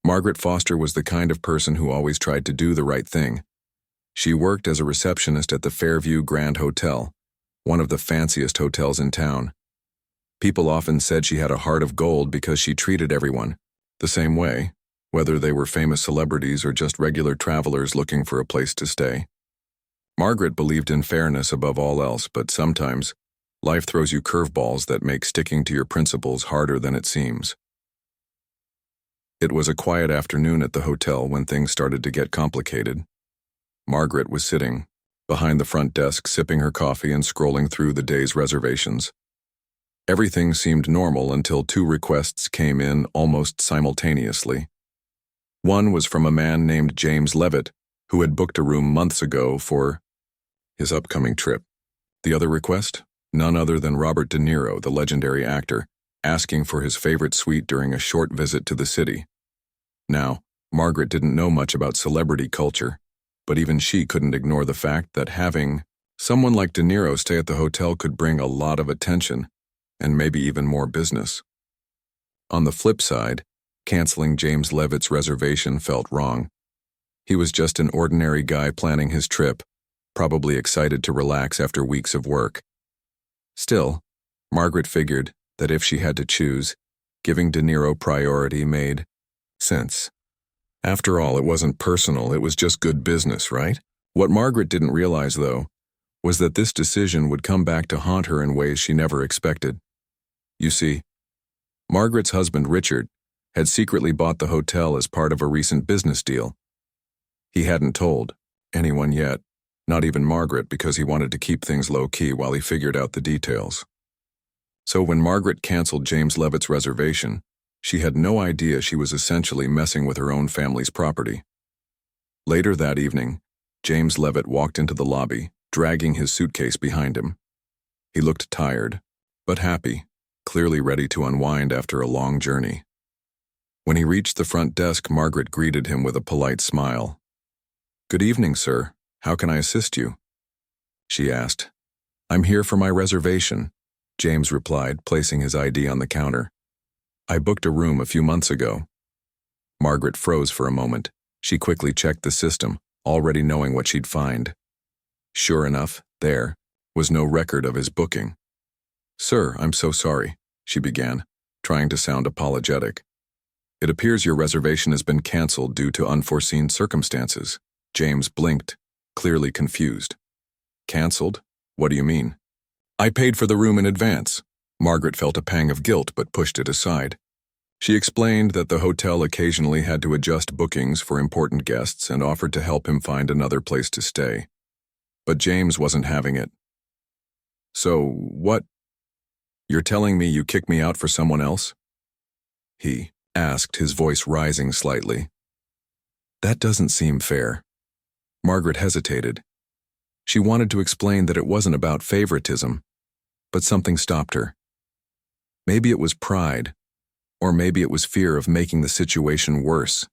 Margaret Foster was the kind of person who always tried to do the right thing. She worked as a receptionist at the Fairview Grand Hotel, one of the fanciest hotels in town. People often said she had a heart of gold because she treated everyone the same way, whether they were famous celebrities or just regular travelers looking for a place to stay. Margaret believed in fairness above all else, but sometimes life throws you curveballs that make sticking to your principles harder than it seems. It was a quiet afternoon at the hotel when things started to get complicated. Margaret was sitting behind the front desk, sipping her coffee and scrolling through the day's reservations. Everything seemed normal until two requests came in almost simultaneously. One was from a man named James Leavitt, who had booked a room months ago for his upcoming trip. The other request? None other than Robert De Niro, the legendary actor, asking for his favorite suite during a short visit to the city. Now, Margaret didn't know much about celebrity culture, but even she couldn't ignore the fact that having someone like De Niro stay at the hotel could bring a lot of attention and maybe even more business. On the flip side, canceling James Leavitt's reservation felt wrong. He was just an ordinary guy planning his trip, probably excited to relax after weeks of work. Still, Margaret figured that if she had to choose, giving De Niro priority made sense. After all, it wasn't personal, it was just good business, right? What Margaret didn't realize, though, was that this decision would come back to haunt her in ways she never expected. You see, Margaret's husband, Richard, had secretly bought the hotel as part of a recent business deal. He hadn't told anyone yet, not even Margaret, because he wanted to keep things low-key while he figured out the details. So when Margaret canceled James Leavitt's reservation, she had no idea she was essentially messing with her own family's property. Later that evening, James Leavitt walked into the lobby, dragging his suitcase behind him. He looked tired, but happy, clearly ready to unwind after a long journey. When he reached the front desk, Margaret greeted him with a polite smile. "Good evening, sir. How can I assist you?" she asked. "I'm here for my reservation," James replied, placing his ID on the counter. "I booked a room a few months ago." Margaret froze for a moment. She quickly checked the system, already knowing what she'd find. Sure enough, there was no record of his booking. "Sir, I'm so sorry," she began, trying to sound apologetic. "It appears your reservation has been canceled due to unforeseen circumstances." James blinked, clearly confused. "Canceled? What do you mean?" "I paid for the room in advance." Margaret felt a pang of guilt but pushed it aside. She explained that the hotel occasionally had to adjust bookings for important guests and offered to help him find another place to stay. But James wasn't having it. "So, what? You're telling me you kicked me out for someone else?" he asked, his voice rising slightly. "That doesn't seem fair." Margaret hesitated. She wanted to explain that it wasn't about favoritism, but something stopped her. Maybe it was pride, or maybe it was fear of making the situation worse.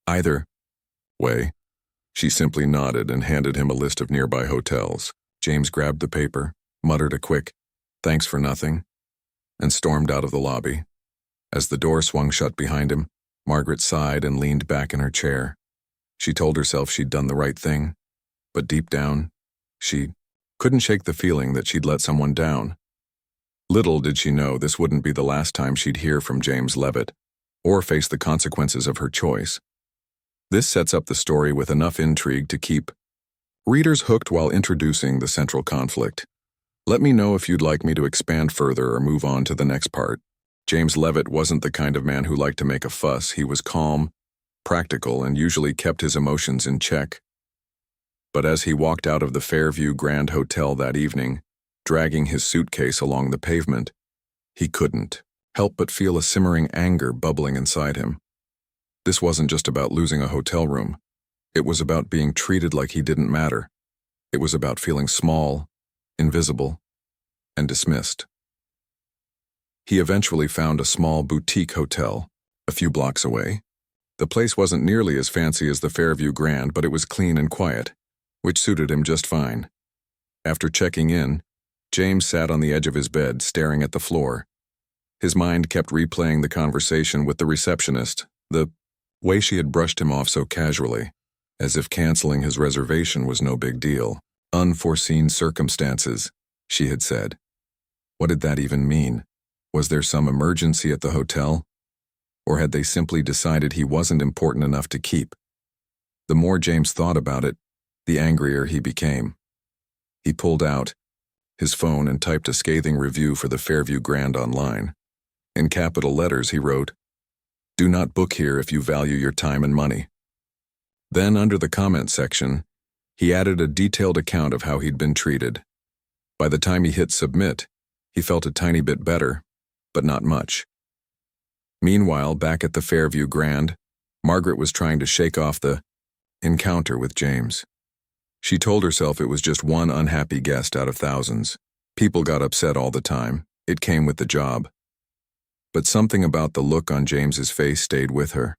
Either way, she simply nodded and handed him a list of nearby hotels. James grabbed the paper, muttered a quick, "Thanks for nothing," and stormed out of the lobby. As the door swung shut behind him, Margaret sighed and leaned back in her chair. She told herself she'd done the right thing, but deep down, she couldn't shake the feeling that she'd let someone down. Little did she know this wouldn't be the last time she'd hear from James Leavitt, or face the consequences of her choice. This sets up the story with enough intrigue to keep readers hooked while introducing the central conflict. Let me know if you'd like me to expand further or move on to the next part. James Leavitt wasn't the kind of man who liked to make a fuss. He was calm, practical, and usually kept his emotions in check. But as he walked out of the Fairview Grand Hotel that evening, dragging his suitcase along the pavement, he couldn't help but feel a simmering anger bubbling inside him. This wasn't just about losing a hotel room. It was about being treated like he didn't matter. It was about feeling small, invisible, and dismissed. He eventually found a small boutique hotel, a few blocks away. The place wasn't nearly as fancy as the Fairview Grand, but it was clean and quiet, which suited him just fine. After checking in, James sat on the edge of his bed, staring at the floor. His mind kept replaying the conversation with the receptionist, the way she had brushed him off so casually, as if canceling his reservation was no big deal. Unforeseen circumstances, she had said. What did that even mean? Was there some emergency at the hotel? Or had they simply decided he wasn't important enough to keep? The more James thought about it, the angrier he became. He pulled out his phone and typed a scathing review for the Fairview Grand online. In capital letters he wrote, "Do not book here if you value your time and money." Then under the comment section, he added a detailed account of how he'd been treated. By the time he hit submit, he felt a tiny bit better, but not much. Meanwhile, back at the Fairview Grand, Margaret was trying to shake off the encounter with James. She told herself it was just one unhappy guest out of thousands. People got upset all the time. It came with the job. But something about the look on James's face stayed with her.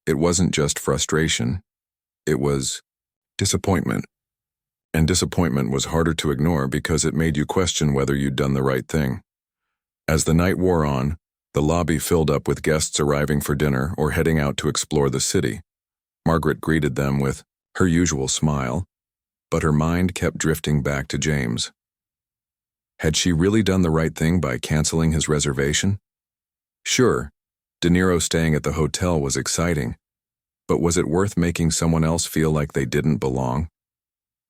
It wasn't just frustration. It was disappointment. And disappointment was harder to ignore because it made you question whether you'd done the right thing. As the night wore on, the lobby filled up with guests arriving for dinner or heading out to explore the city. Margaret greeted them with her usual smile, but her mind kept drifting back to James. Had she really done the right thing by canceling his reservation? Sure, Niro staying at the hotel was exciting, but was it worth making someone else feel like they didn't belong?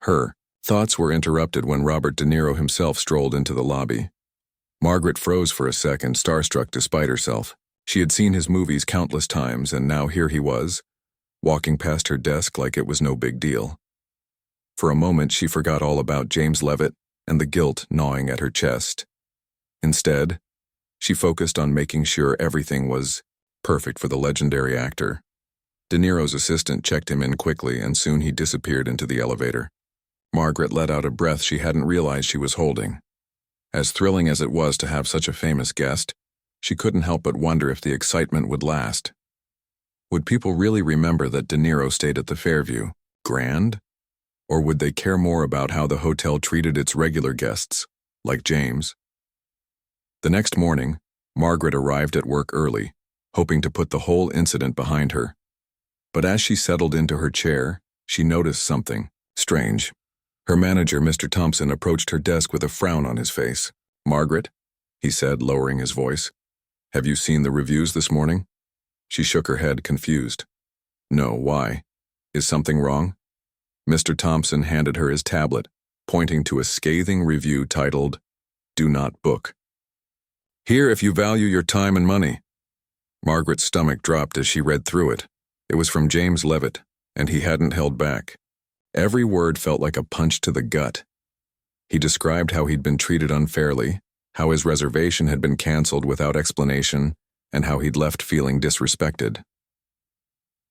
Her thoughts were interrupted when Robert De Niro himself strolled into the lobby. Margaret froze for a second, starstruck despite herself. She had seen his movies countless times, and now here he was, walking past her desk like it was no big deal. For a moment, she forgot all about James Leavitt and the guilt gnawing at her chest. Instead, she focused on making sure everything was perfect for the legendary actor. De Niro's assistant checked him in quickly, and soon he disappeared into the elevator. Margaret let out a breath she hadn't realized she was holding. As thrilling as it was to have such a famous guest, she couldn't help but wonder if the excitement would last. Would people really remember that De Niro stayed at the Fairview Grand? Or would they care more about how the hotel treated its regular guests, like James? The next morning, Margaret arrived at work early, hoping to put the whole incident behind her. But as she settled into her chair, she noticed something strange. Her manager, Mr. Thompson, approached her desk with a frown on his face. "Margaret," he said, lowering his voice, "have you seen the reviews this morning?" She shook her head, confused. "No, why? Is something wrong?" Mr. Thompson handed her his tablet, pointing to a scathing review titled, "Do not book. Here if you value your time and money." Margaret's stomach dropped as she read through it. It was from James Leavitt, and he hadn't held back. Every word felt like a punch to the gut. He described how he'd been treated unfairly, how his reservation had been canceled without explanation, and how he'd left feeling disrespected.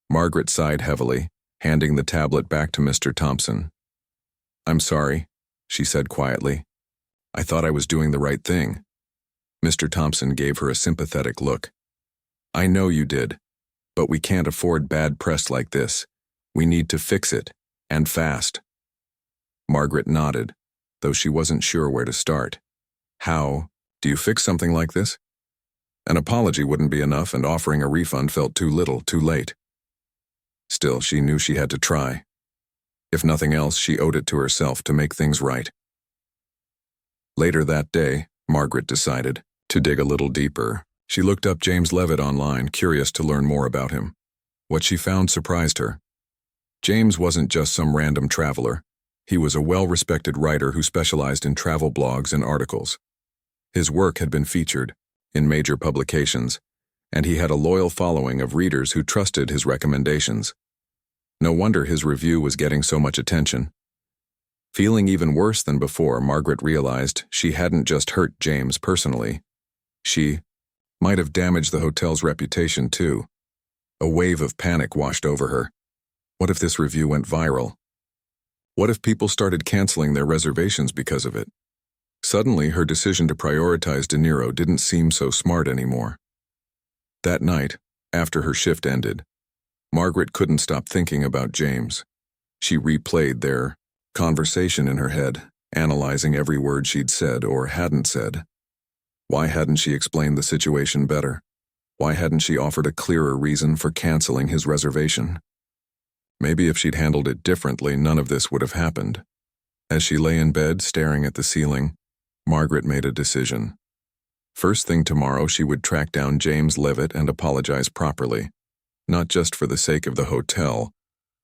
Margaret sighed heavily, handing the tablet back to Mr. Thompson. "I'm sorry," she said quietly. "I thought I was doing the right thing." Mr. Thompson gave her a sympathetic look. "I know you did, but we can't afford bad press like this. We need to fix it, and fast." Margaret nodded, though she wasn't sure where to start. "How do you fix something like this?" An apology wouldn't be enough, and offering a refund felt too little, too late. Still, she knew she had to try. If nothing else, she owed it to herself to make things right. Later that day, Margaret decided to dig a little deeper. She looked up James Leavitt online, curious to learn more about him. What she found surprised her. James wasn't just some random traveler. He was a well-respected writer who specialized in travel blogs and articles. His work had been featured in major publications, and he had a loyal following of readers who trusted his recommendations. No wonder his review was getting so much attention. Feeling even worse than before, Margaret realized she hadn't just hurt James personally. She might have damaged the hotel's reputation too. A wave of panic washed over her. What if this review went viral? What if people started canceling their reservations because of it? Suddenly, her decision to prioritize De Niro didn't seem so smart anymore. That night, after her shift ended, Margaret couldn't stop thinking about James. She replayed their conversation in her head, analyzing every word she'd said or hadn't said. Why hadn't she explained the situation better? Why hadn't she offered a clearer reason for canceling his reservation? Maybe if she'd handled it differently, none of this would have happened. As she lay in bed, staring at the ceiling, Margaret made a decision. First thing tomorrow, she would track down James Leavitt and apologize properly, not just for the sake of the hotel,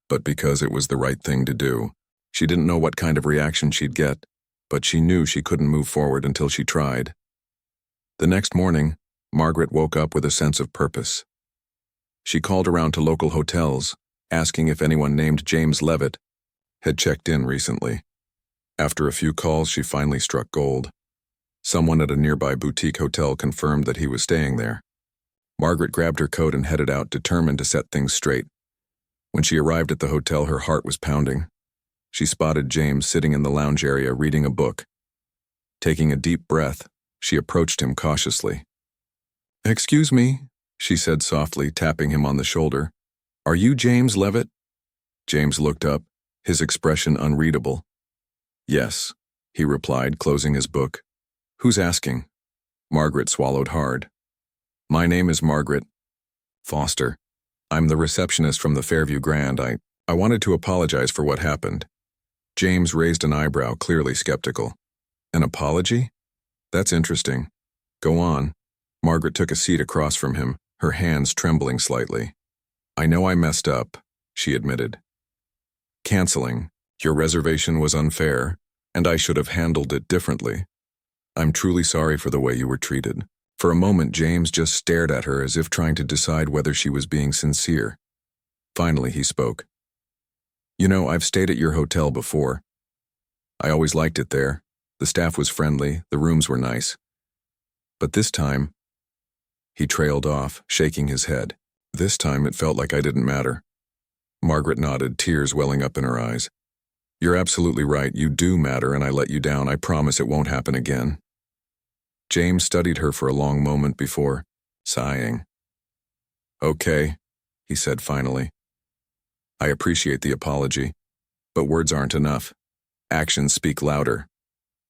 but because it was the right thing to do. She didn't know what kind of reaction she'd get, but she knew she couldn't move forward until she tried. The next morning, Margaret woke up with a sense of purpose. She called around to local hotels, asking if anyone named James Leavitt had checked in recently. After a few calls, she finally struck gold. Someone at a nearby boutique hotel confirmed that he was staying there. Margaret grabbed her coat and headed out, determined to set things straight. When she arrived at the hotel, her heart was pounding. She spotted James sitting in the lounge area reading a book. Taking a deep breath, she approached him cautiously. "Excuse me," she said softly, tapping him on the shoulder. "Are you James Leavitt?" James looked up, his expression unreadable. "Yes," he replied, closing his book. "Who's asking?" Margaret swallowed hard. "My name is Margaret Foster. I'm the receptionist from the Fairview Grand. I wanted to apologize for what happened." James raised an eyebrow, clearly skeptical. "An apology? That's interesting. Go on." Margaret took a seat across from him, her hands trembling slightly. "I know I messed up," she admitted. "Canceling your reservation was unfair, and I should have handled it differently. I'm truly sorry for the way you were treated." For a moment, James just stared at her as if trying to decide whether she was being sincere. Finally, he spoke. "You know, I've stayed at your hotel before. I always liked it there. The staff was friendly, the rooms were nice. But this time," he trailed off, shaking his head. "This time it felt like I didn't matter." Margaret nodded, tears welling up in her eyes. "You're absolutely right, you do matter, and I let you down. I promise it won't happen again." James studied her for a long moment before sighing. "Okay," he said finally. "I appreciate the apology, but words aren't enough. Actions speak louder."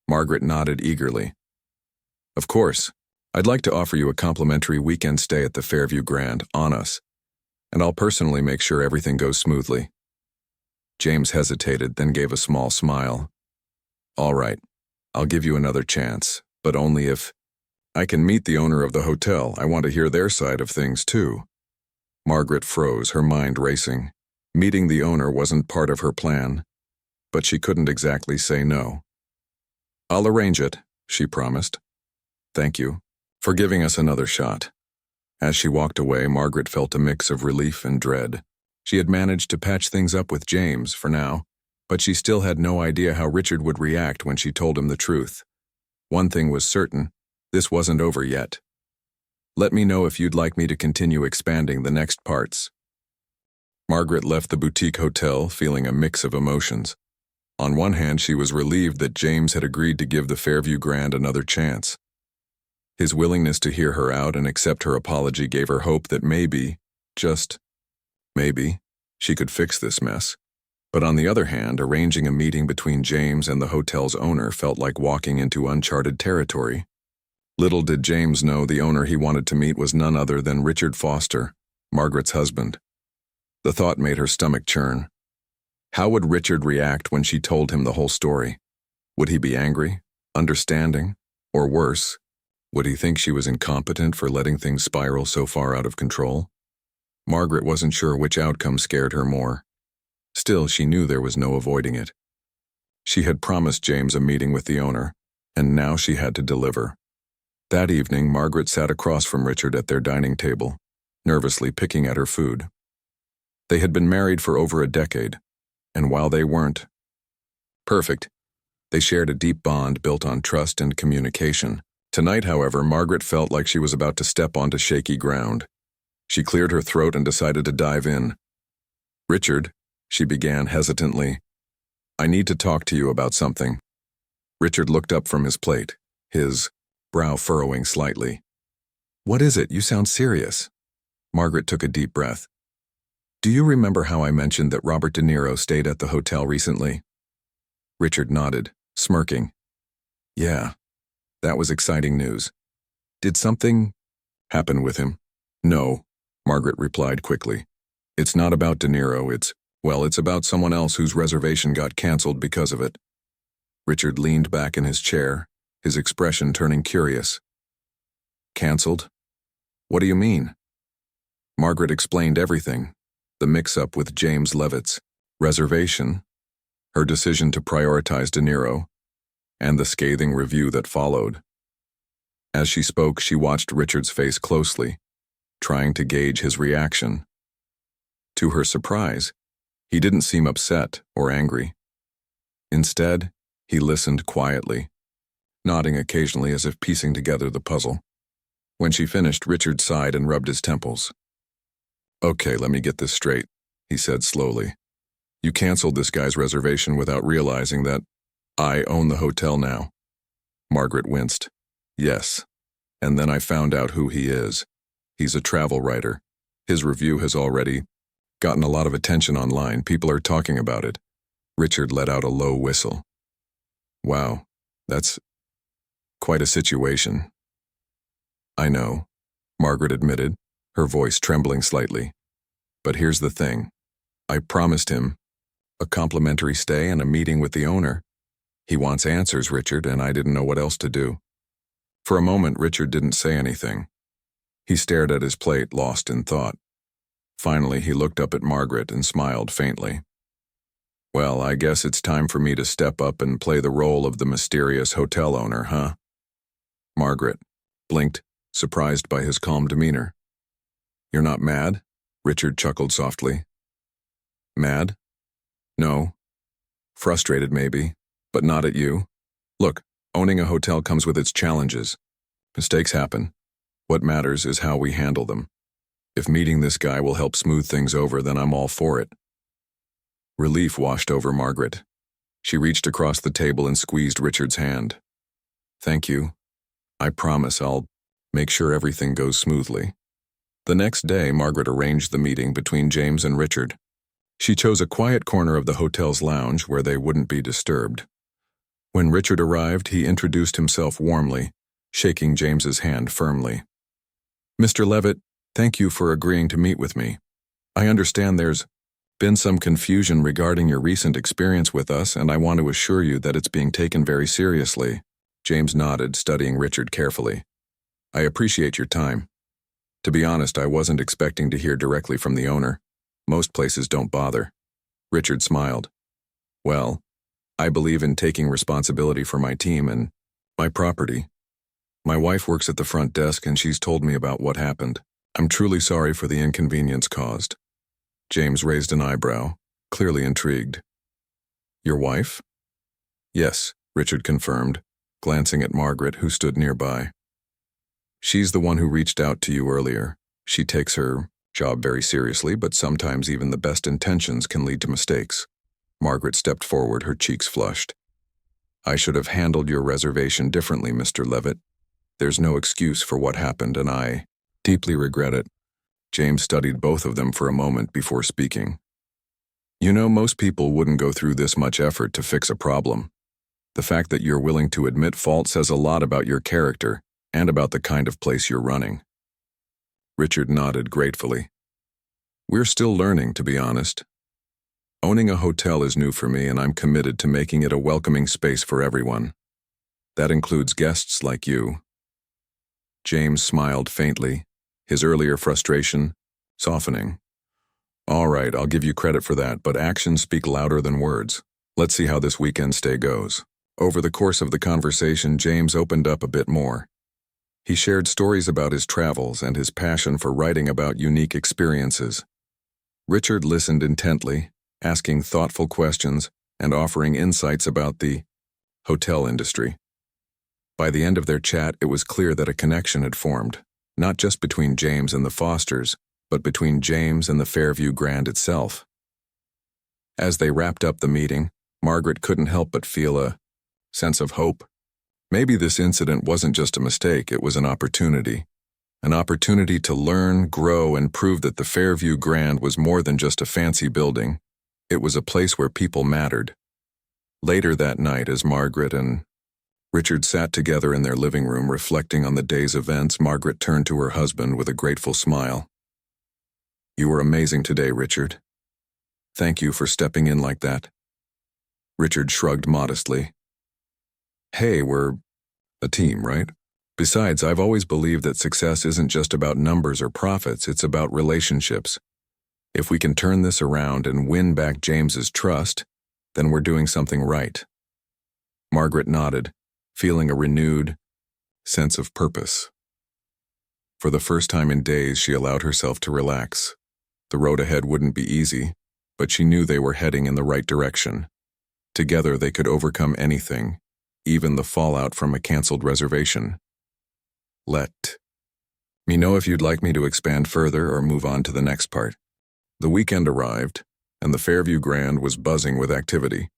Margaret nodded eagerly. "Of course, I'd like to offer you a complimentary weekend stay at the Fairview Grand on us, and I'll personally make sure everything goes smoothly." James hesitated, then gave a small smile. "All right, I'll give you another chance, but only if I can meet the owner of the hotel. I want to hear their side of things, too." Margaret froze, her mind racing. Meeting the owner wasn't part of her plan, but she couldn't exactly say no. "I'll arrange it," she promised. "Thank you for giving us another shot." As she walked away, Margaret felt a mix of relief and dread. She had managed to patch things up with James, for now, but she still had no idea how Richard would react when she told him the truth. One thing was certain, this wasn't over yet. "Let me know if you'd like me to continue expanding the next parts." Margaret left the boutique hotel feeling a mix of emotions. On one hand, she was relieved that James had agreed to give the Fairview Grand another chance. His willingness to hear her out and accept her apology gave her hope that maybe, just maybe, she could fix this mess. But on the other hand, arranging a meeting between James and the hotel's owner felt like walking into uncharted territory. Little did James know the owner he wanted to meet was none other than Richard Foster, Margaret's husband. The thought made her stomach churn. How would Richard react when she told him the whole story? Would he be angry, understanding, or worse, would he think she was incompetent for letting things spiral so far out of control? Margaret wasn't sure which outcome scared her more. Still, she knew there was no avoiding it. She had promised James a meeting with the owner, and now she had to deliver. That evening, Margaret sat across from Richard at their dining table, nervously picking at her food. They had been married for over a decade, and while they weren't perfect, they shared a deep bond built on trust and communication. Tonight, however, Margaret felt like she was about to step onto shaky ground. She cleared her throat and decided to dive in. "Richard," she began hesitantly, "I need to talk to you about something." Richard looked up from his plate, his brow furrowing slightly. "What is it? You sound serious." Margaret took a deep breath. "Do you remember how I mentioned that Robert De Niro stayed at the hotel recently?" Richard nodded, smirking. "Yeah, that was exciting news. Did something happen with him?" No, Margaret replied quickly. It's not about Niro, it's about someone else whose reservation got canceled because of it. Richard leaned back in his chair, his expression turning curious. Canceled? What do you mean? Margaret explained everything, the mix-up with James Leavitt's reservation, her decision to prioritize Niro, and the scathing review that followed. As she spoke, she watched Richard's face closely, trying to gauge his reaction. To her surprise, he didn't seem upset or angry. Instead, he listened quietly, nodding occasionally as if piecing together the puzzle. When she finished, Richard sighed and rubbed his temples. Okay, let me get this straight, he said slowly. You canceled this guy's reservation without realizing that I own the hotel now. Margaret winced. Yes. And then I found out who he is. He's a travel writer. His review has already gotten a lot of attention online. People are talking about it. Richard let out a low whistle. Wow, that's quite a situation. I know, Margaret admitted, her voice trembling slightly. But here's the thing. I promised him a complimentary stay and a meeting with the owner. He wants answers, Richard, and I didn't know what else to do. For a moment, Richard didn't say anything. He stared at his plate, lost in thought. Finally, he looked up at Margaret and smiled faintly. Well, I guess it's time for me to step up and play the role of the mysterious hotel owner, huh? Margaret blinked, surprised by his calm demeanor. You're not mad? Richard chuckled softly. Mad? No. Frustrated, maybe, but not at you. Look, owning a hotel comes with its challenges. Mistakes happen. What matters is how we handle them. If meeting this guy will help smooth things over, then I'm all for it. Relief washed over Margaret. She reached across the table and squeezed Richard's hand. Thank you. I promise I'll make sure everything goes smoothly. The next day, Margaret arranged the meeting between James and Richard. She chose a quiet corner of the hotel's lounge where they wouldn't be disturbed. When Richard arrived, he introduced himself warmly, shaking James's hand firmly. Mr. Leavitt, thank you for agreeing to meet with me. I understand there's been some confusion regarding your recent experience with us, and I want to assure you that it's being taken very seriously. James nodded, studying Richard carefully. I appreciate your time. To be honest, I wasn't expecting to hear directly from the owner. Most places don't bother. Richard smiled. Well, I believe in taking responsibility for my team and my property. My wife works at the front desk and she's told me about what happened. I'm truly sorry for the inconvenience caused. James raised an eyebrow, clearly intrigued. Your wife? Yes, Richard confirmed, glancing at Margaret, who stood nearby. She's the one who reached out to you earlier. She takes her job very seriously, but sometimes even the best intentions can lead to mistakes. Margaret stepped forward, her cheeks flushed. I should have handled your reservation differently, Mr. Leavitt. There's no excuse for what happened, and I deeply regret it. James studied both of them for a moment before speaking. You know, most people wouldn't go through this much effort to fix a problem. The fact that you're willing to admit fault says a lot about your character and about the kind of place you're running. Richard nodded gratefully. We're still learning, to be honest. Owning a hotel is new for me, and I'm committed to making it a welcoming space for everyone. That includes guests like you. James smiled faintly, his earlier frustration softening. All right, I'll give you credit for that, but actions speak louder than words. Let's see how this weekend stay goes. Over the course of the conversation, James opened up a bit more. He shared stories about his travels and his passion for writing about unique experiences. Richard listened intently, asking thoughtful questions and offering insights about the hotel industry. By the end of their chat, it was clear that a connection had formed, not just between James and the Fosters, but between James and the Fairview Grand itself. As they wrapped up the meeting, Margaret couldn't help but feel a sense of hope. Maybe this incident wasn't just a mistake, it was an opportunity. An opportunity to learn, grow, and prove that the Fairview Grand was more than just a fancy building. It was a place where people mattered. Later that night, as Margaret and Richard sat together in their living room reflecting on the day's events. Margaret turned to her husband with a grateful smile. "You were amazing today, Richard. Thank you for stepping in like that." Richard shrugged modestly. "Hey, we're a team, right? Besides, I've always believed that success isn't just about numbers or profits, it's about relationships. If we can turn this around and win back James's trust, then we're doing something right." Margaret nodded, feeling a renewed sense of purpose. For the first time in days, she allowed herself to relax. The road ahead wouldn't be easy, but she knew they were heading in the right direction. Together they could overcome anything, even the fallout from a canceled reservation. "Let me know if you'd like me to expand further or move on to the next part." The weekend arrived, and the Fairview Grand was buzzing with activity.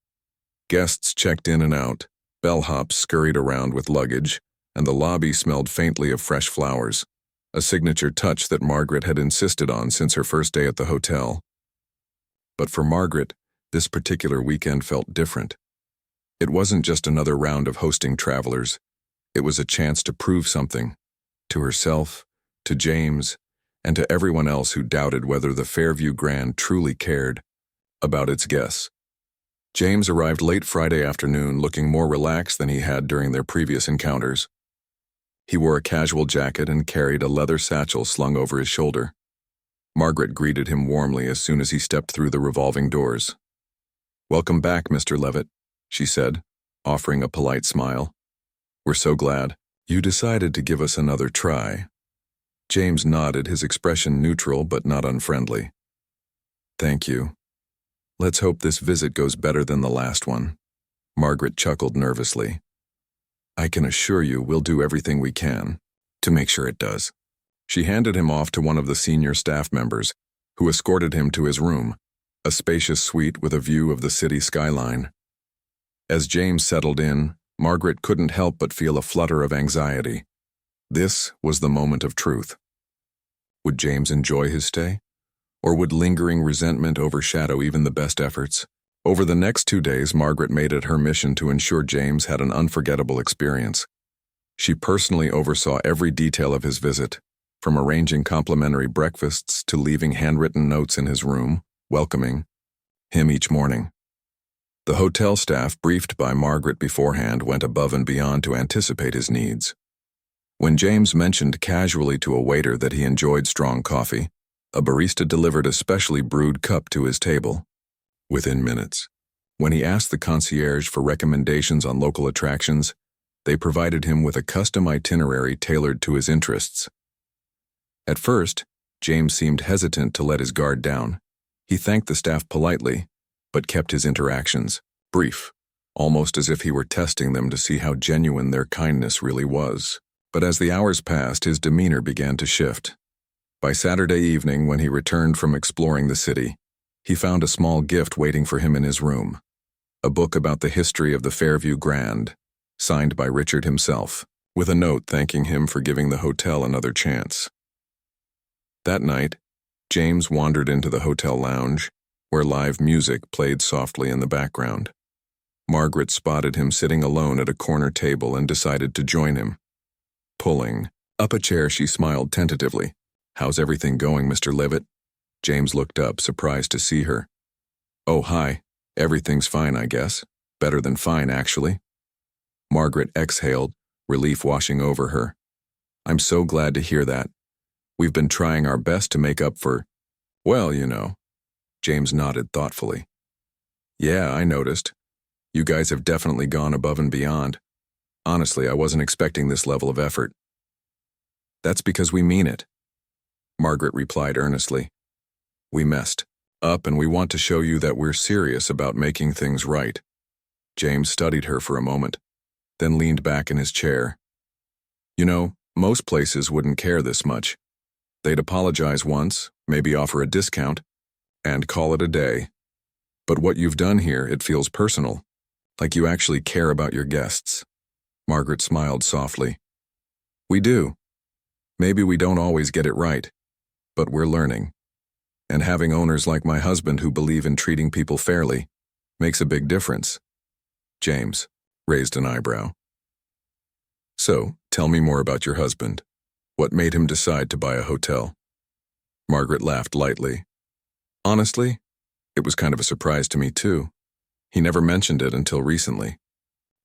Guests checked in and out, bellhops scurried around with luggage, and the lobby smelled faintly of fresh flowers, a signature touch that Margaret had insisted on since her first day at the hotel. But for Margaret, this particular weekend felt different. It wasn't just another round of hosting travelers. It was a chance to prove something, to herself, to James, and to everyone else who doubted whether the Fairview Grand truly cared about its guests. James arrived late Friday afternoon looking more relaxed than he had during their previous encounters. He wore a casual jacket and carried a leather satchel slung over his shoulder. Margaret greeted him warmly as soon as he stepped through the revolving doors. "Welcome back, Mr. Leavitt," she said, offering a polite smile. "We're so glad you decided to give us another try." James nodded, his expression neutral but not unfriendly. "Thank you. Let's hope this visit goes better than the last one." Margaret chuckled nervously. "I can assure you we'll do everything we can to make sure it does." She handed him off to one of the senior staff members, who escorted him to his room, a spacious suite with a view of the city skyline. As James settled in, Margaret couldn't help but feel a flutter of anxiety. This was the moment of truth. Would James enjoy his stay? Or would lingering resentment overshadow even the best efforts? Over the next 2 days, Margaret made it her mission to ensure James had an unforgettable experience. She personally oversaw every detail of his visit, from arranging complimentary breakfasts to leaving handwritten notes in his room, welcoming him each morning. The hotel staff, briefed by Margaret beforehand, went above and beyond to anticipate his needs. When James mentioned casually to a waiter that he enjoyed strong coffee, a barista delivered a specially brewed cup to his table. Within minutes, when he asked the concierge for recommendations on local attractions, they provided him with a custom itinerary tailored to his interests. At first, James seemed hesitant to let his guard down. He thanked the staff politely, but kept his interactions brief, almost as if he were testing them to see how genuine their kindness really was. But as the hours passed, his demeanor began to shift. By Saturday evening, when he returned from exploring the city, he found a small gift waiting for him in his room. A book about the history of the Fairview Grand, signed by Richard himself, with a note thanking him for giving the hotel another chance. That night, James wandered into the hotel lounge, where live music played softly in the background. Margaret spotted him sitting alone at a corner table and decided to join him. Pulling up a chair, she smiled tentatively. "How's everything going, Mr. Leavitt?" James looked up, surprised to see her. "Oh, hi. Everything's fine, I guess. Better than fine, actually." Margaret exhaled, relief washing over her. "I'm so glad to hear that. We've been trying our best to make up for, well, you know." James nodded thoughtfully. "Yeah, I noticed. You guys have definitely gone above and beyond. Honestly, I wasn't expecting this level of effort." "That's because we mean it," Margaret replied earnestly. "We messed up and we want to show you that we're serious about making things right." James studied her for a moment, then leaned back in his chair. "You know, most places wouldn't care this much. They'd apologize once, maybe offer a discount, and call it a day. But what you've done here, it feels personal, like you actually care about your guests." Margaret smiled softly. "We do. Maybe we don't always get it right, but we're learning. And having owners like my husband who believe in treating people fairly makes a big difference." James raised an eyebrow. So, tell me more about your husband. What made him decide to buy a hotel? Margaret laughed lightly. Honestly, it was kind of a surprise to me too. He never mentioned it until recently.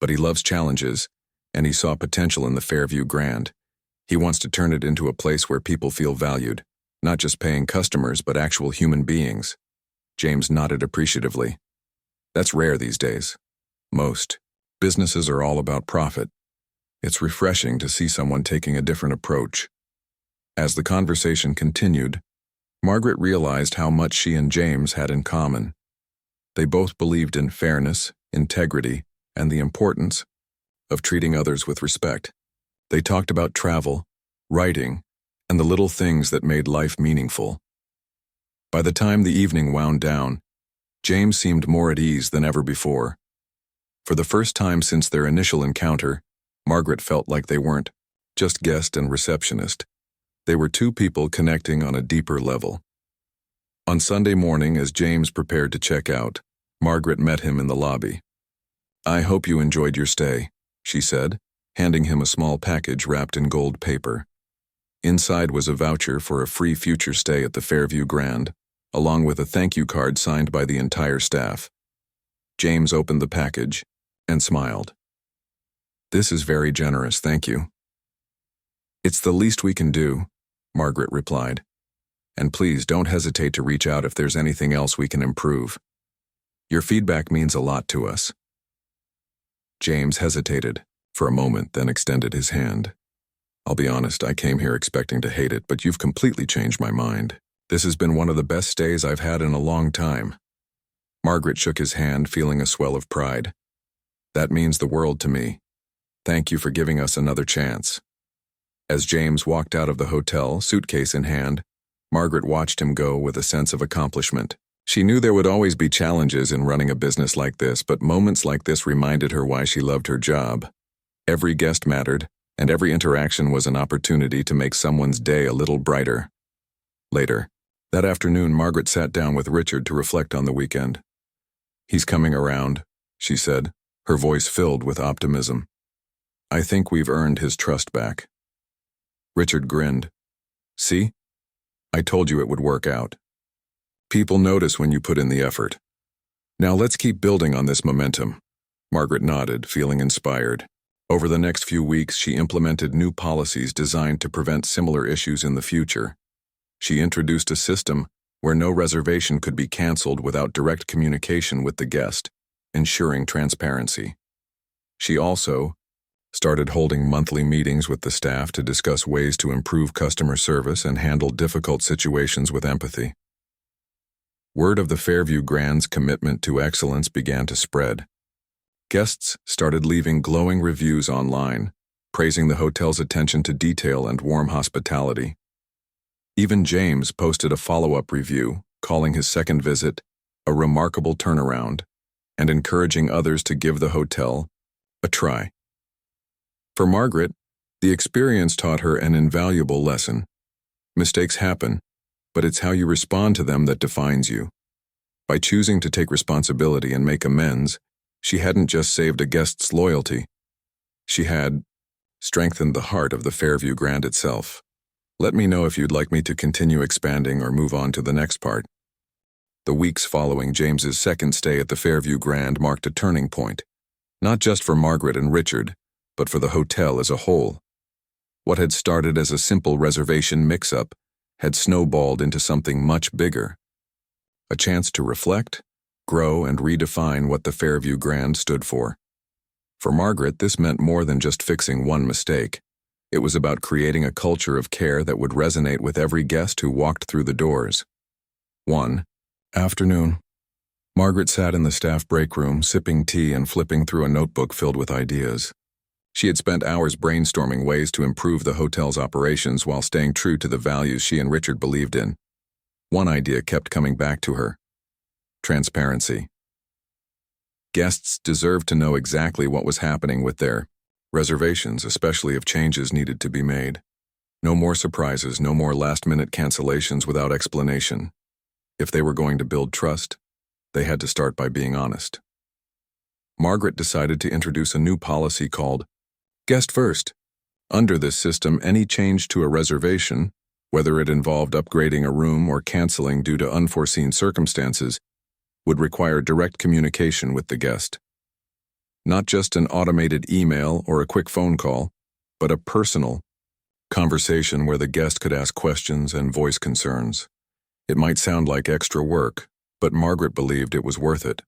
But he loves challenges, and he saw potential in the Fairview Grand. He wants to turn it into a place where people feel valued, not just paying customers but actual human beings. James nodded appreciatively. That's rare these days. Most businesses are all about profit. It's refreshing to see someone taking a different approach. As the conversation continued, Margaret realized how much she and James had in common. They both believed in fairness, integrity, and the importance of treating others with respect. They talked about travel, writing, and the little things that made life meaningful. By the time the evening wound down, James seemed more at ease than ever before. For the first time since their initial encounter, Margaret felt like they weren't just guest and receptionist. They were two people connecting on a deeper level. On Sunday morning, as James prepared to check out, Margaret met him in the lobby. "I hope you enjoyed your stay," she said, handing him a small package wrapped in gold paper. Inside was a voucher for a free future stay at the Fairview Grand, along with a thank you card signed by the entire staff. James opened the package and smiled. "This is very generous, thank you." "It's the least we can do," Margaret replied. "And please don't hesitate to reach out if there's anything else we can improve. Your feedback means a lot to us." James hesitated for a moment, then extended his hand. "I'll be honest, I came here expecting to hate it, but you've completely changed my mind. This has been one of the best stays I've had in a long time." Margaret shook his hand, feeling a swell of pride. "That means the world to me. Thank you for giving us another chance." As James walked out of the hotel, suitcase in hand, Margaret watched him go with a sense of accomplishment. She knew there would always be challenges in running a business like this, but moments like this reminded her why she loved her job. Every guest mattered, and every interaction was an opportunity to make someone's day a little brighter. Later, that afternoon, Margaret sat down with Richard to reflect on the weekend. "He's coming around," she said, her voice filled with optimism. "I think we've earned his trust back." Richard grinned. "See? I told you it would work out. People notice when you put in the effort. Now let's keep building on this momentum." Margaret nodded, feeling inspired. Over the next few weeks, she implemented new policies designed to prevent similar issues in the future. She introduced a system where no reservation could be canceled without direct communication with the guest, ensuring transparency. She also started holding monthly meetings with the staff to discuss ways to improve customer service and handle difficult situations with empathy. Word of the Fairview Grand's commitment to excellence began to spread. Guests started leaving glowing reviews online, praising the hotel's attention to detail and warm hospitality. Even James posted a follow-up review, calling his second visit a remarkable turnaround and encouraging others to give the hotel a try. For Margaret, the experience taught her an invaluable lesson. Mistakes happen, but it's how you respond to them that defines you. By choosing to take responsibility and make amends, she hadn't just saved a guest's loyalty. She had strengthened the heart of the Fairview Grand itself. Let me know if you'd like me to continue expanding or move on to the next part. The weeks following James's second stay at the Fairview Grand marked a turning point, not just for Margaret and Richard, but for the hotel as a whole. What had started as a simple reservation mix-up had snowballed into something much bigger. A chance to reflect, grow, and redefine what the Fairview Grand stood for. For Margaret, this meant more than just fixing one mistake. It was about creating a culture of care that would resonate with every guest who walked through the doors. One afternoon, Margaret sat in the staff break room, sipping tea and flipping through a notebook filled with ideas. She had spent hours brainstorming ways to improve the hotel's operations while staying true to the values she and Richard believed in. One idea kept coming back to her: transparency. Guests deserved to know exactly what was happening with their reservations, especially if changes needed to be made. No more surprises, no more last-minute cancellations without explanation. If they were going to build trust, they had to start by being honest. Margaret decided to introduce a new policy called Guest First. Under this system, any change to a reservation, whether it involved upgrading a room or canceling due to unforeseen circumstances, would require direct communication with the guest. Not just an automated email or a quick phone call, but a personal conversation where the guest could ask questions and voice concerns. It might sound like extra work, but Margaret believed it was worth it.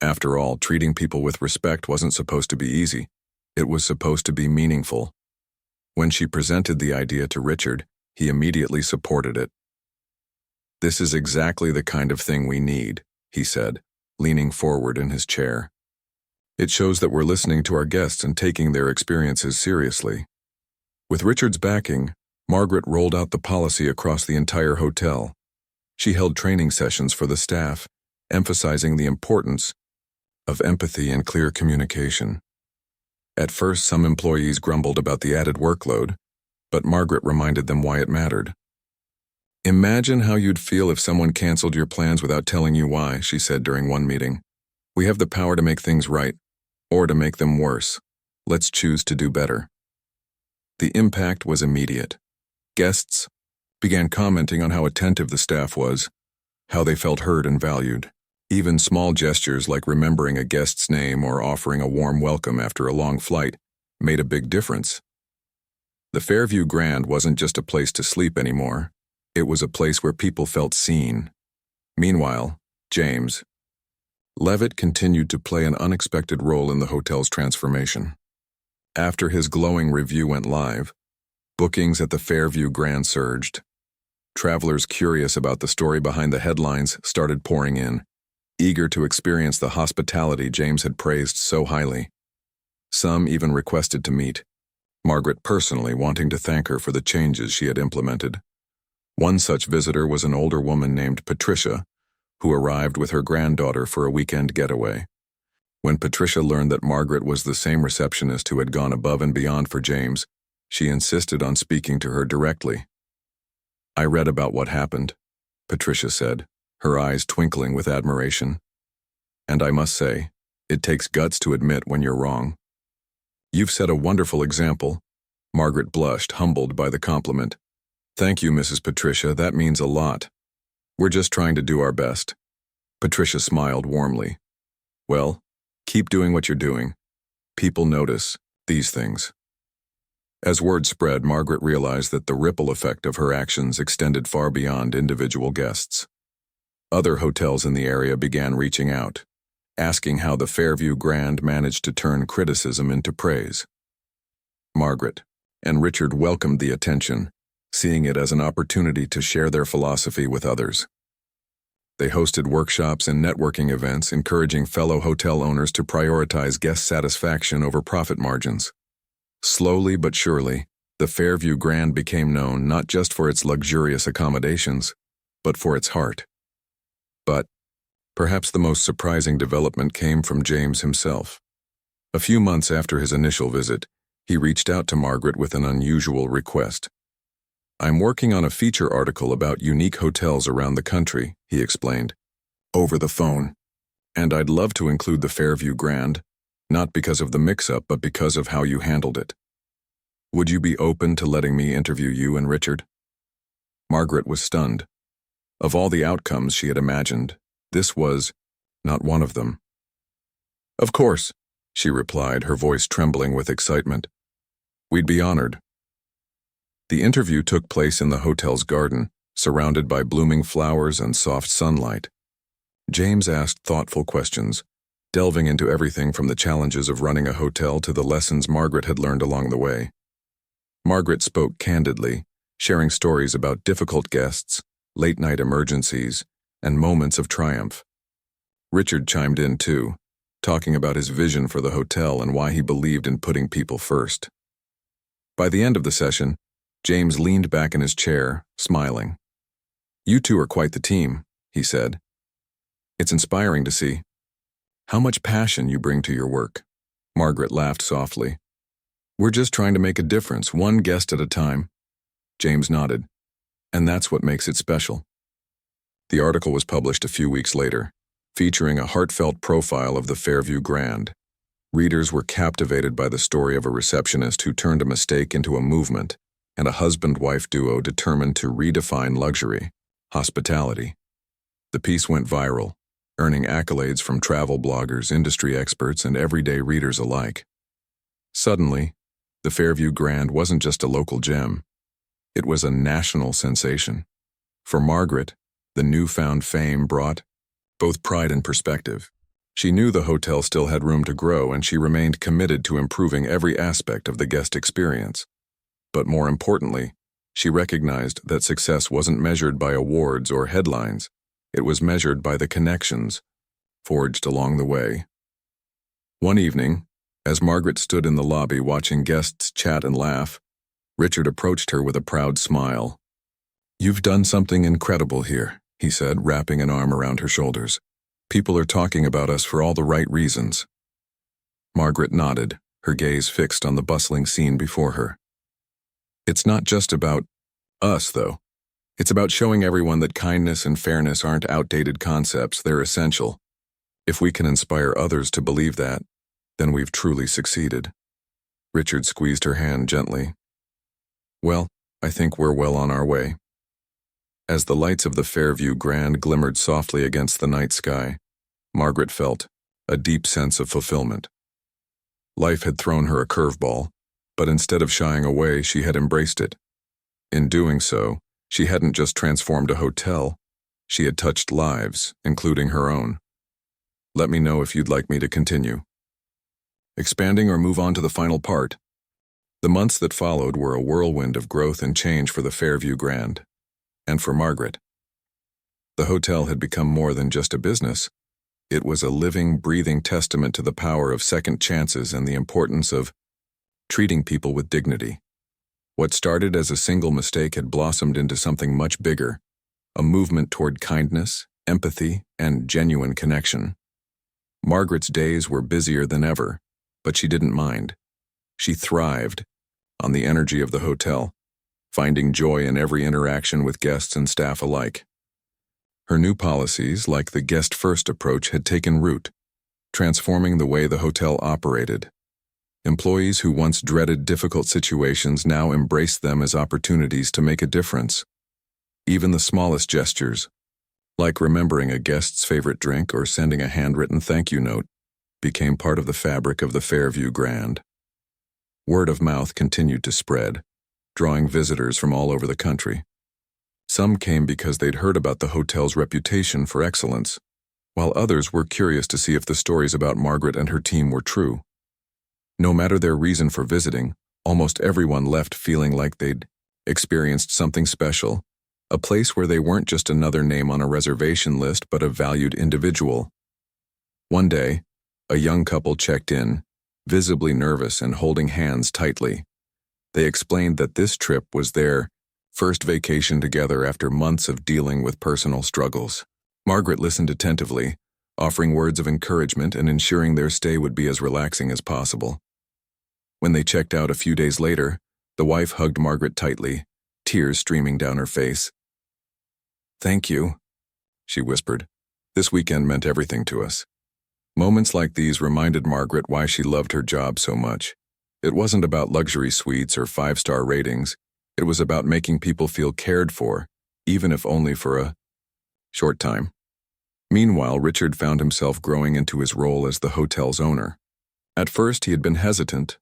After all, treating people with respect wasn't supposed to be easy. It was supposed to be meaningful. When she presented the idea to Richard, he immediately supported it. "This is exactly the kind of thing we need," he said, leaning forward in his chair. "It shows that we're listening to our guests and taking their experiences seriously." With Richard's backing, Margaret rolled out the policy across the entire hotel. She held training sessions for the staff, emphasizing the importance of empathy and clear communication. At first, some employees grumbled about the added workload, but Margaret reminded them why it mattered. "Imagine how you'd feel if someone canceled your plans without telling you why," she said during one meeting. "We have the power to make things right, or to make them worse. Let's choose to do better." The impact was immediate. Guests began commenting on how attentive the staff was, how they felt heard and valued. Even small gestures like remembering a guest's name or offering a warm welcome after a long flight made a big difference. The Fairview Grand wasn't just a place to sleep anymore. It was a place where people felt seen. Meanwhile, James Leavitt continued to play an unexpected role in the hotel's transformation. After his glowing review went live, bookings at the Fairview Grand surged. Travelers curious about the story behind the headlines started pouring in, eager to experience the hospitality James had praised so highly. Some even requested to meet, Margaret personally wanting to thank her for the changes she had implemented. One such visitor was an older woman named Patricia, who arrived with her granddaughter for a weekend getaway. When Patricia learned that Margaret was the same receptionist who had gone above and beyond for James, she insisted on speaking to her directly. "I read about what happened," Patricia said, her eyes twinkling with admiration. "And I must say, it takes guts to admit when you're wrong." "You've set a wonderful example." Margaret blushed, humbled by the compliment. "Thank you, Mrs. Patricia, that means a lot. We're just trying to do our best." Patricia smiled warmly. "Well, keep doing what you're doing. People notice these things." As word spread, Margaret realized that the ripple effect of her actions extended far beyond individual guests. Other hotels in the area began reaching out, asking how the Fairview Grand managed to turn criticism into praise. Margaret and Richard welcomed the attention, seeing it as an opportunity to share their philosophy with others. They hosted workshops and networking events, encouraging fellow hotel owners to prioritize guest satisfaction over profit margins. Slowly but surely, the Fairview Grand became known not just for its luxurious accommodations, but for its heart. But perhaps the most surprising development came from James himself. A few months after his initial visit, he reached out to Margaret with an unusual request. "I'm working on a feature article about unique hotels around the country," he explained, "over the phone. And I'd love to include the Fairview Grand, not because of the mix-up, but because of how you handled it. Would you be open to letting me interview you and Richard?" Margaret was stunned. Of all the outcomes she had imagined, this was not one of them. "Of course," she replied, her voice trembling with excitement. "We'd be honored." The interview took place in the hotel's garden, surrounded by blooming flowers and soft sunlight. James asked thoughtful questions, delving into everything from the challenges of running a hotel to the lessons Margaret had learned along the way. Margaret spoke candidly, sharing stories about difficult guests, late-night emergencies, and moments of triumph. Richard chimed in too, talking about his vision for the hotel and why he believed in putting people first. By the end of the session, James leaned back in his chair, smiling. "You two are quite the team," he said. "It's inspiring to see how much passion you bring to your work." Margaret laughed softly. "We're just trying to make a difference, one guest at a time." James nodded. "And that's what makes it special." The article was published a few weeks later, featuring a heartfelt profile of the Fairview Grand. Readers were captivated by the story of a receptionist who turned a mistake into a movement, and a husband-wife duo determined to redefine luxury, hospitality. The piece went viral, earning accolades from travel bloggers, industry experts, and everyday readers alike. Suddenly, the Fairview Grand wasn't just a local gem. It was a national sensation. For Margaret, the newfound fame brought both pride and perspective. She knew the hotel still had room to grow, and she remained committed to improving every aspect of the guest experience. But more importantly, she recognized that success wasn't measured by awards or headlines. It was measured by the connections forged along the way. One evening, as Margaret stood in the lobby watching guests chat and laugh, Richard approached her with a proud smile. "You've done something incredible here," he said, wrapping an arm around her shoulders. "People are talking about us for all the right reasons." Margaret nodded, her gaze fixed on the bustling scene before her. "It's not just about us, though. It's about showing everyone that kindness and fairness aren't outdated concepts, they're essential. If we can inspire others to believe that, then we've truly succeeded." Richard squeezed her hand gently. "Well, I think we're well on our way." As the lights of the Fairview Grand glimmered softly against the night sky, Margaret felt a deep sense of fulfillment. Life had thrown her a curveball, but instead of shying away, she had embraced it. In doing so, she hadn't just transformed a hotel, she had touched lives, including her own. Let me know if you'd like me to continue. Expanding or move on to the final part. The months that followed were a whirlwind of growth and change for the Fairview Grand. And for Margaret. The hotel had become more than just a business. It was a living, breathing testament to the power of second chances and the importance of treating people with dignity. What started as a single mistake had blossomed into something much bigger, a movement toward kindness, empathy, and genuine connection. Margaret's days were busier than ever, but she didn't mind. She thrived on the energy of the hotel, finding joy in every interaction with guests and staff alike. Her new policies, like the guest-first approach, had taken root, transforming the way the hotel operated. Employees who once dreaded difficult situations now embraced them as opportunities to make a difference. Even the smallest gestures, like remembering a guest's favorite drink or sending a handwritten thank you note, became part of the fabric of the Fairview Grand. Word of mouth continued to spread, drawing visitors from all over the country. Some came because they'd heard about the hotel's reputation for excellence, while others were curious to see if the stories about Margaret and her team were true. No matter their reason for visiting, almost everyone left feeling like they'd experienced something special, a place where they weren't just another name on a reservation list but a valued individual. One day, a young couple checked in, visibly nervous and holding hands tightly. They explained that this trip was their first vacation together after months of dealing with personal struggles. Margaret listened attentively, offering words of encouragement and ensuring their stay would be as relaxing as possible. When they checked out a few days later, the wife hugged Margaret tightly, tears streaming down her face. "Thank you," she whispered. "This weekend meant everything to us." Moments like these reminded Margaret why she loved her job so much. It wasn't about luxury suites or five-star ratings. It was about making people feel cared for, even if only for a short time. Meanwhile, Richard found himself growing into his role as the hotel's owner. At first, he had been hesitant,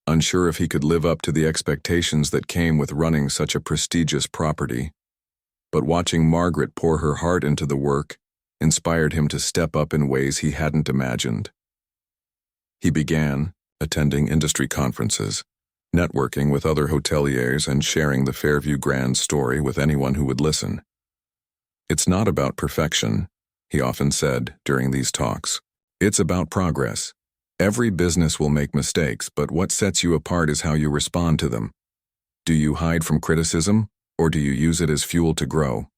unsure if he could live up to the expectations that came with running such a prestigious property. But watching Margaret pour her heart into the work inspired him to step up in ways he hadn't imagined. He began attending industry conferences, networking with other hoteliers, and sharing the Fairview Grand story with anyone who would listen. "It's not about perfection," he often said during these talks. "It's about progress. Every business will make mistakes, but what sets you apart is how you respond to them. Do you hide from criticism, or do you use it as fuel to grow?"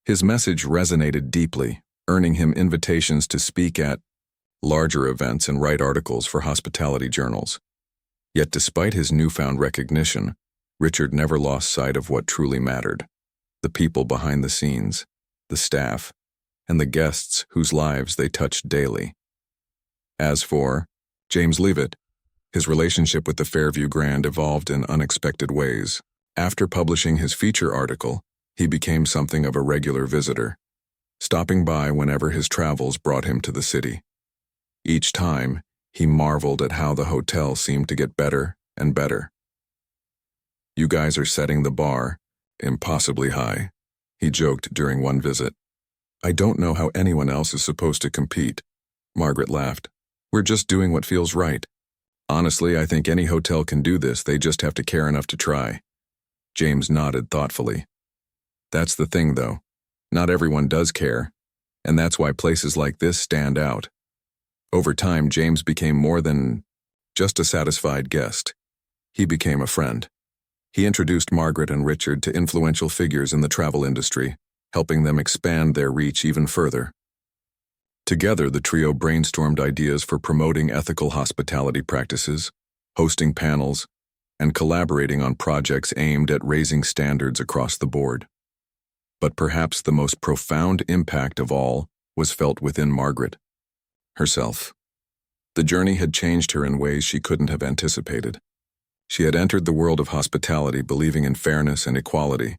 His message resonated deeply, earning him invitations to speak at larger events and write articles for hospitality journals. Yet despite his newfound recognition, Richard never lost sight of what truly mattered: the people behind the scenes, the staff, and the guests whose lives they touched daily. As for James Leavitt. His relationship with the Fairview Grand evolved in unexpected ways. After publishing his feature article, he became something of a regular visitor, stopping by whenever his travels brought him to the city. Each time, he marveled at how the hotel seemed to get better and better. "You guys are setting the bar impossibly high," he joked during one visit. "I don't know how anyone else is supposed to compete." Margaret laughed. "We're just doing what feels right. Honestly, I think any hotel can do this, they just have to care enough to try." James nodded thoughtfully. "That's the thing, though. Not everyone does care, and that's why places like this stand out." Over time, James became more than just a satisfied guest. He became a friend. He introduced Margaret and Richard to influential figures in the travel industry, helping them expand their reach even further. Together, the trio brainstormed ideas for promoting ethical hospitality practices, hosting panels, and collaborating on projects aimed at raising standards across the board. But perhaps the most profound impact of all was felt within Margaret herself. The journey had changed her in ways she couldn't have anticipated. She had entered the world of hospitality believing in fairness and equality,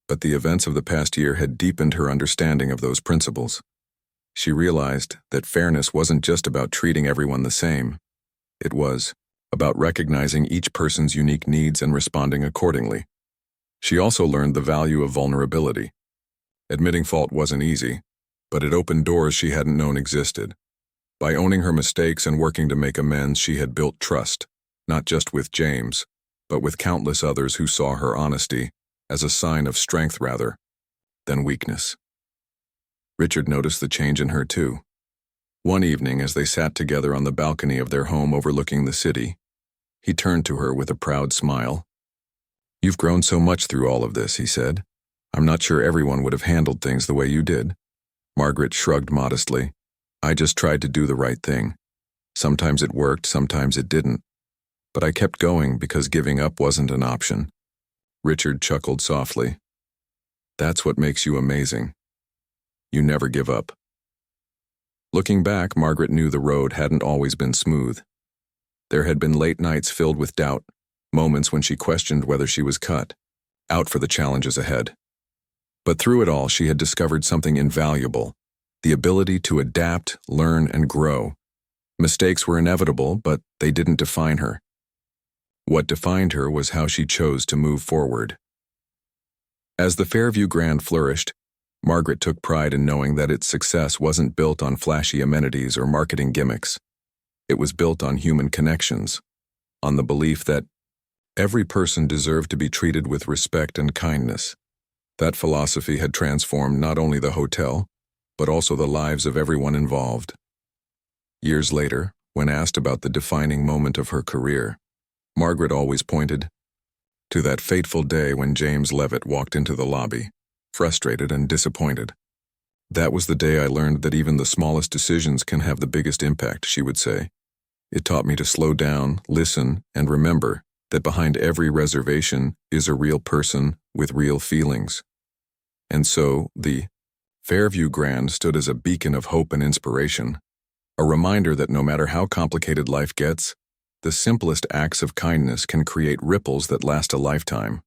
but the events of the past year had deepened her understanding of those principles. She realized that fairness wasn't just about treating everyone the same. It was about recognizing each person's unique needs and responding accordingly. She also learned the value of vulnerability. Admitting fault wasn't easy, but it opened doors she hadn't known existed. By owning her mistakes and working to make amends, she had built trust, not just with James, but with countless others who saw her honesty as a sign of strength rather than weakness. Richard noticed the change in her too. One evening, as they sat together on the balcony of their home overlooking the city, he turned to her with a proud smile. "You've grown so much through all of this," he said. "I'm not sure everyone would have handled things the way you did." Margaret shrugged modestly. "I just tried to do the right thing. Sometimes it worked, sometimes it didn't. But I kept going because giving up wasn't an option." Richard chuckled softly. "That's what makes you amazing. You never give up." Looking back, Margaret knew the road hadn't always been smooth. There had been late nights filled with doubt, moments when she questioned whether she was cut out for the challenges ahead. But through it all, she had discovered something invaluable: the ability to adapt, learn, and grow. Mistakes were inevitable, but they didn't define her. What defined her was how she chose to move forward. As the Fairview Grand flourished, Margaret took pride in knowing that its success wasn't built on flashy amenities or marketing gimmicks. It was built on human connections, on the belief that every person deserved to be treated with respect and kindness. That philosophy had transformed not only the hotel, but also the lives of everyone involved. Years later, when asked about the defining moment of her career, Margaret always pointed to that fateful day when James Leavitt walked into the lobby, frustrated and disappointed. "That was the day I learned that even the smallest decisions can have the biggest impact," she would say. "It taught me to slow down, listen, and remember that behind every reservation is a real person with real feelings." And so, the Fairview Grand stood as a beacon of hope and inspiration, a reminder that no matter how complicated life gets, the simplest acts of kindness can create ripples that last a lifetime.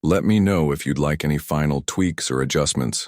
Let me know if you'd like any final tweaks or adjustments.